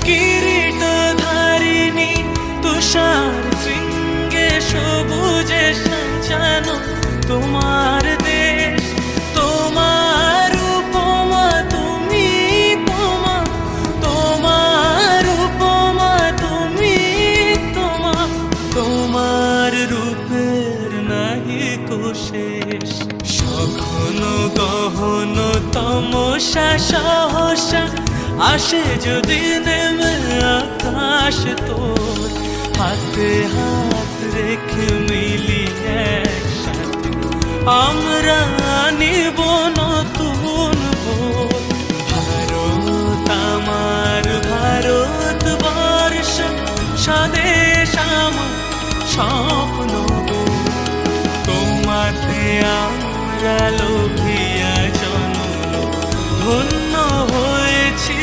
কিরীট ধারিণী তুষার শৃঙ্গে সবুজে সাজানো তোমার দেশ, তোমার উপমা তুমি, তোমার উপমা তুমি, তোমার রূপের নাহি শেষ। সঘন গহন তমসা সহসা আসে যদি নেমে আকাশ তোর, হাতে হাত রেখে মিলি একসাথে আমরা নিব নতুন ভোর। ভারত আমার ভারতবর্ষ, স্বদেশ আমার স্বপ্ন, তোমাতে আমরা লোভিয়া জন্ম, ধন্য হয়েছি।